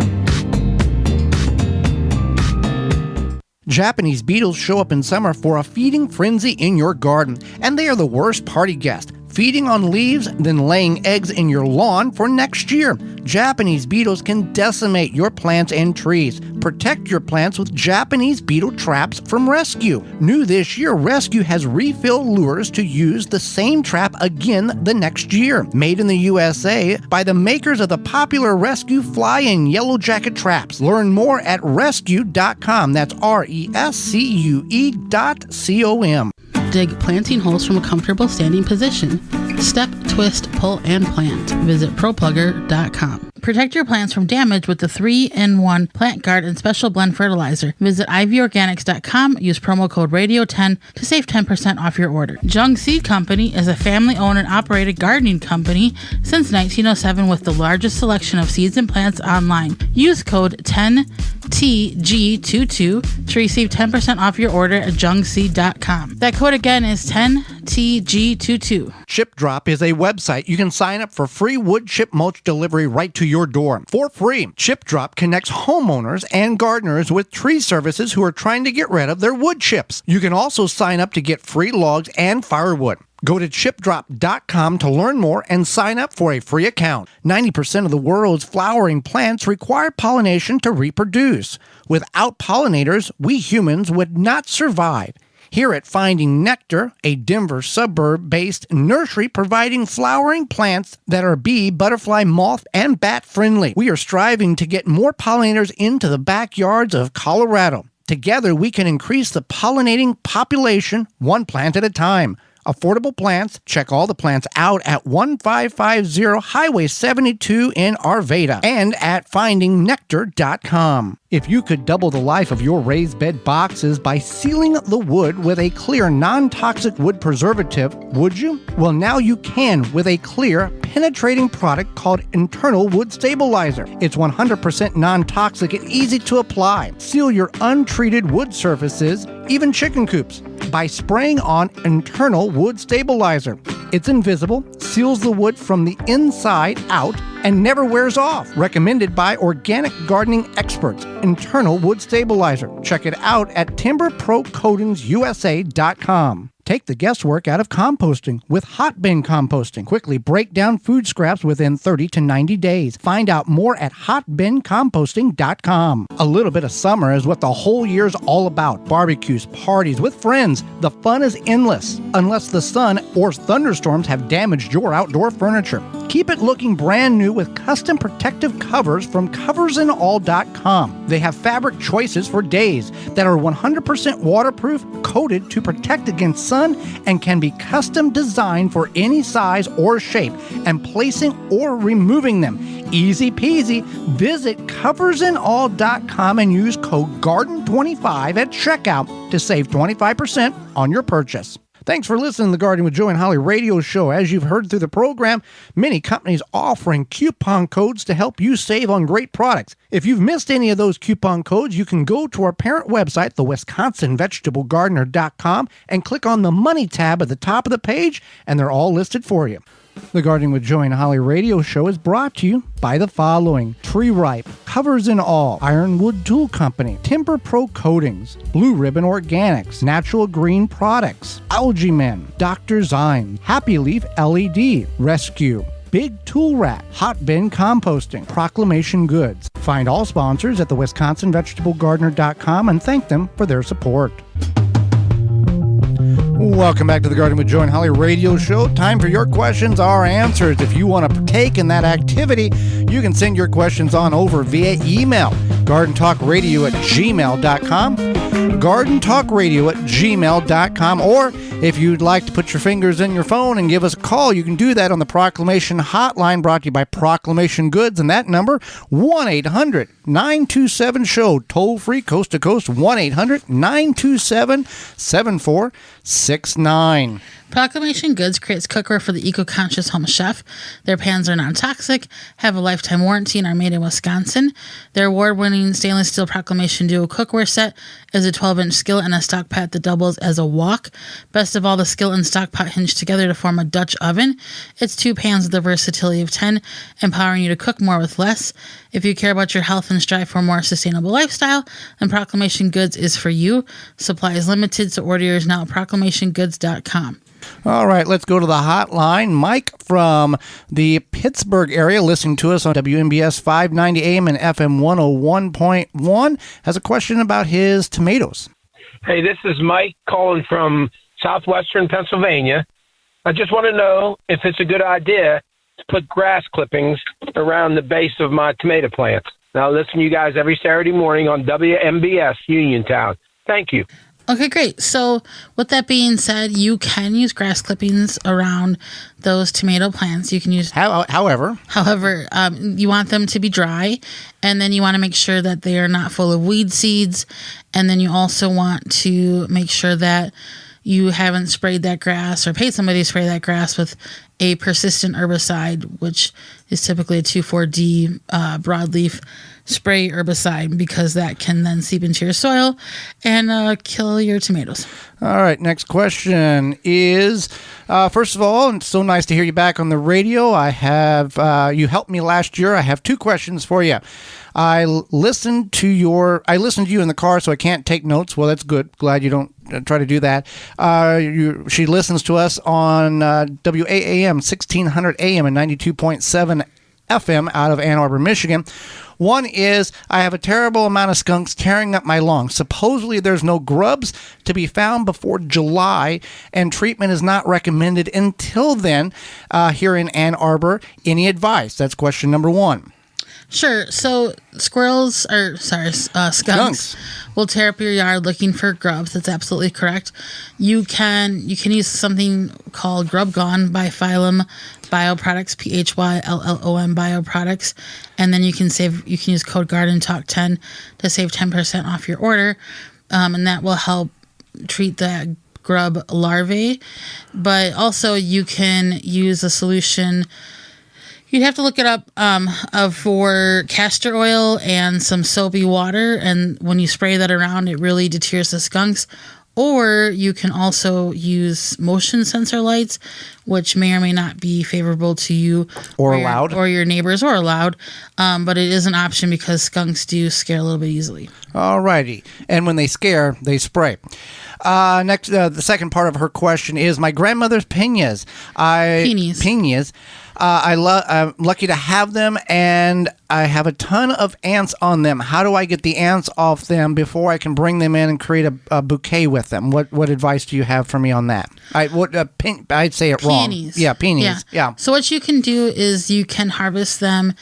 Japanese beetles show up in summer for a feeding frenzy in your garden, and they are the worst party guest. feeding on leaves, then laying eggs in your lawn for next year. Japanese beetles can decimate your plants and trees. Protect your plants with Japanese beetle traps from Rescue. New this year, Rescue has refill lures to use the same trap again the next year. Made in the USA by the makers of the popular Rescue Fly and Yellow Jacket traps. Learn more at rescue.com. That's RESCUE.com. Dig planting holes from a comfortable standing position. Step, twist, pull, and plant. Visit ProPlugger.com. Protect your plants from damage with the 3-in-1 Plant Guard and Special Blend Fertilizer. Visit ivorganics.com. Use promo code RADIO10 to save 10% off your order. Jung Seed Company is a family-owned and operated gardening company since 1907 with the largest selection of seeds and plants online. Use code 10TG22 to receive 10% off your order at jungseed.com. That code again is 10TG22. Chip Drop is a website. You can sign up for free wood chip mulch delivery right to your door for free. Chip Drop connects homeowners and gardeners with tree services who are trying to get rid of their wood chips. You can also sign up to get free logs and firewood. Go to chipdrop.com to learn more and sign up for a free account. 90% of the world's flowering plants require pollination to reproduce. Without pollinators, we humans would not survive. Here at Finding Nectar, a Denver suburb-based nursery providing flowering plants that are bee, butterfly, moth, and bat friendly. We are striving to get more pollinators into the backyards of Colorado. Together, we can increase the pollinating population one plant at a time. Affordable plants. Check all the plants out at 1550 Highway 72 in Arvada and at findingnectar.com. If you could double the life of your raised bed boxes by sealing the wood with a clear, non-toxic wood preservative, would you? Well, now you can with a clear, penetrating product called Internal Wood Stabilizer. It's 100% non-toxic and easy to apply. Seal your untreated wood surfaces, even chicken coops, by spraying on Internal Wood Stabilizer. It's invisible, seals the wood from the inside out, and never wears off. Recommended by organic gardening experts. Internal Wood Stabilizer. Check it out at timberprocodingsusa.com. Take the guesswork out of composting with hot bin composting. Quickly break down food scraps within 30 to 90 days. Find out more at hotbincomposting.com. A little bit of summer is what the whole year's all about. Barbecues, parties with friends. The fun is endless, unless the sun or thunderstorms have damaged your outdoor furniture. Keep it looking brand new with custom protective covers from coversandall.com. They have fabric choices for days that are 100% waterproof, coated to protect against sun, and can be custom designed for any size or shape, and placing or removing them. Easy peasy. Visit coversandall.com and use code GARDEN25 at checkout to save 25% on your purchase. Thanks for listening to the Gardening with Joe and Holly radio show. As you've heard through the program, many companies offering coupon codes to help you save on great products. If you've missed any of those coupon codes, you can go to our parent website, the WisconsinVegetableGardener.com, and click on the Money tab at the top of the page, and they're all listed for you. The Gardening with Joe and Holly radio show is brought to you by the following: Tree Ripe, Covers and All, Ironwood Tool Company, Timber Pro Coatings, Blue Ribbon Organics, Natural Green Products, Algae Men, Dr. Zymes, Happy Leaf LED, Rescue, Big Tool Rack, Hot Bin Composting, Proclamation Goods. Find all sponsors at the WisconsinVegetableGardener.com and thank them for their support. Welcome back to the Gardening with Joe and Holly radio show. Time for your questions, our answers. If you want to partake in that activity, you can send your questions on over via email. GardenTalkRadio@gmail.com. GardenTalkRadio@gmail.com. Or if you'd like to put your fingers in your phone and give us a call, you can do that on the Proclamation Hotline, brought to you by Proclamation Goods. And that number, 1-800-927-SHOW. Toll free, coast to coast, 1-800-927-7469. Proclamation Goods creates cookware for the eco-conscious home chef. Their pans are non-toxic, have a lifetime warranty, and are made in Wisconsin. Their award-winning stainless steel Proclamation Duo cookware set is a 12-inch skillet and a stock pot that doubles as a wok. Best of all, the skillet and stock pot hinge together to form a Dutch oven. It's 2 pans with the versatility of 10, empowering you to cook more with less. If you care about your health and strive for a more sustainable lifestyle, then Proclamation Goods is for you. Supply is limited, so order yours now at proclamationgoods.com. All right, let's go to the hotline. Mike from the Pittsburgh area, listening to us on WMBS 590 AM and FM 101.1, has a question about his tomatoes. Hey, this is Mike calling from southwestern Pennsylvania. I just want to know if it's a good idea to put grass clippings around the base of my tomato plants. Now, I listen to you guys every Saturday morning on WMBS Uniontown. Thank you. Okay, great. So with that being said, you can use grass clippings around those tomato plants. You can use, However, you want them to be dry, and then you want to make sure that they are not full of weed seeds. And then you also want to make sure that you haven't sprayed that grass or paid somebody to spray that grass with a persistent herbicide, which is typically a 2,4-D broadleaf spray herbicide, because that can then seep into your soil and kill your tomatoes. All right, next question is, first of all, it's so nice to hear you back on the radio. I have, you helped me last year. I have two questions for you. I listened to you in the car, so I can't take notes. Well, that's good. Glad you don't try to do that. She listens to us on WAAM 1600 AM and 92.7 FM out of Ann Arbor, Michigan. One is, I have a terrible amount of skunks tearing up my lawn. Supposedly there's no grubs to be found before July, and treatment is not recommended until then here in Ann Arbor. Any advice? That's question number one. Sure. So skunks will tear up your yard looking for grubs. That's absolutely correct. You can use something called Grub Gone by Phylum Bioproducts, PHYLLOM Bioproducts, and then you can use code GardenTalk10 to save 10% off your order, and that will help treat the grub larvae. But also you can use a solution. You'd have to look it up for castor oil and some soapy water, and when you spray that around, it really deters the skunks. Or you can also use motion sensor lights, which may or may not be favorable to you or allowed, or your neighbors, or allowed. But it is an option because skunks do scare a little bit easily. All righty. And when they scare, they spray. Next, the second part of her question is my grandmother's piñas. Piñas. I'm lucky to have them, and I have a ton of ants on them. How do I get the ants off them before I can bring them in and create a bouquet with them? What advice do you have for me on that? I'd say it wrong. Yeah, peonies. Yeah. So what you can do is you can harvest them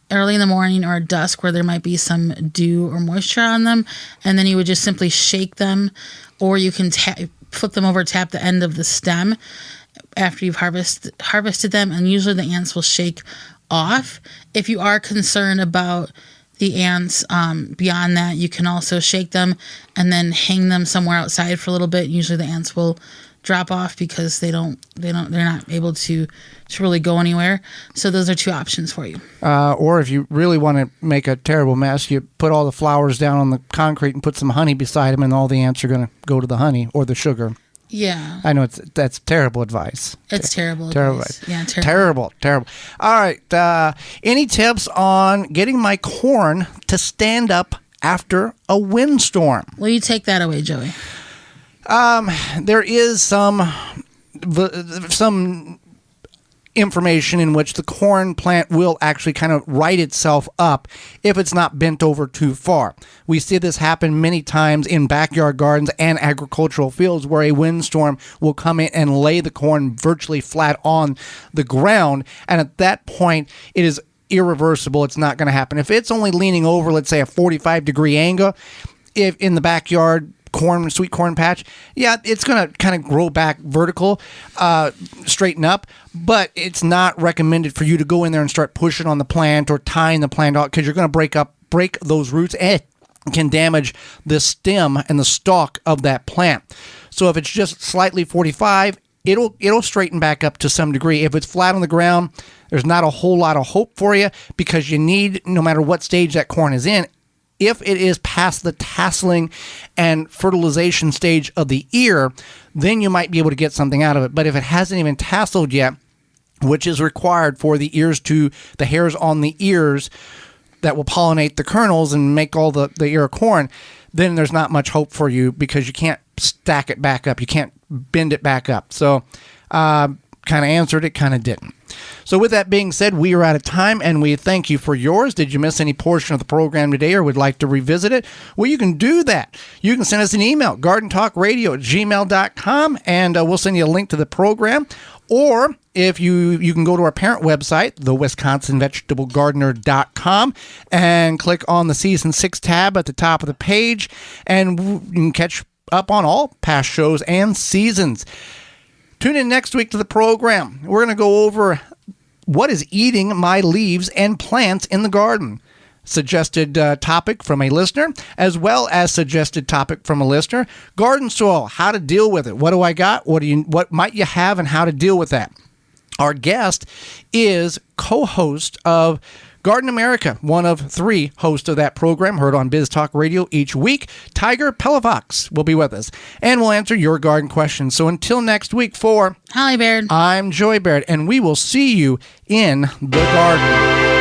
early in the morning or dusk where there might be some dew or moisture on them, and then you would just simply shake them, or you can flip them over, tap the end of the stem after you've harvested them, and usually the ants will shake off. If you are concerned about the ants beyond that, you can also shake them and then hang them somewhere outside for a little bit. Usually the ants will drop off because they're not able to really go anywhere. So those are two options for you. Or if you really want to make a terrible mess, you put all the flowers down on the concrete and put some honey beside them, and all the ants are going to go to the honey or the sugar. Yeah. I know that's terrible advice. It's terrible advice. Yeah, terrible. All right. Any tips on getting my corn to stand up after a windstorm? Well, you take that away, Joey. There is some information in which the corn plant will actually kind of right itself up if it's not bent over too far. We see this happen many times in backyard gardens and agricultural fields where a windstorm will come in and lay the corn virtually flat on the ground, and at that point it is irreversible. It's not going to happen. If it's only leaning over, let's say, a 45-degree angle, if in the backyard sweet corn patch, it's going to kind of grow back vertical, straighten up, but it's not recommended for you to go in there and start pushing on the plant or tying the plant out, because you're going to break those roots and can damage the stem and the stalk of that plant. So if it's just slightly 45, it'll straighten back up to some degree. If it's flat on the ground, there's not a whole lot of hope for you, because you need, no matter what stage that corn is in, if it is past the tasseling and fertilization stage of the ear, then you might be able to get something out of it. But if it hasn't even tasseled yet, which is required for the hairs on the ears that will pollinate the kernels and make all the ear corn, then there's not much hope for you, because you can't stack it back up. You can't bend it back up. So kind of answered it, kind of didn't. So with that being said, we are out of time, and we thank you for yours. Did you miss any portion of the program today or would like to revisit it? Well, you can do that. You can send us an email, gardentalkradio@gmail.com, and we'll send you a link to the program. Or if you can go to our parent website, thewisconsinvegetablegardener.com, and click on the Season 6 tab at the top of the page, and you can catch up on all past shows and seasons. Tune in next week to the program. We're going to go over what is eating my leaves and plants in the garden. Suggested topic from a listener, as well as suggested topic from a listener. Garden soil, how to deal with it. What do I got? What might you have, and how to deal with that? Our guest is co-host of Garden America, one of 3 hosts of that program, heard on Biz Talk Radio each week. Tiger Pellavox will be with us, and we'll answer your garden questions. So until next week, for Holly Baird, I'm Joy Baird, and we will see you in the garden.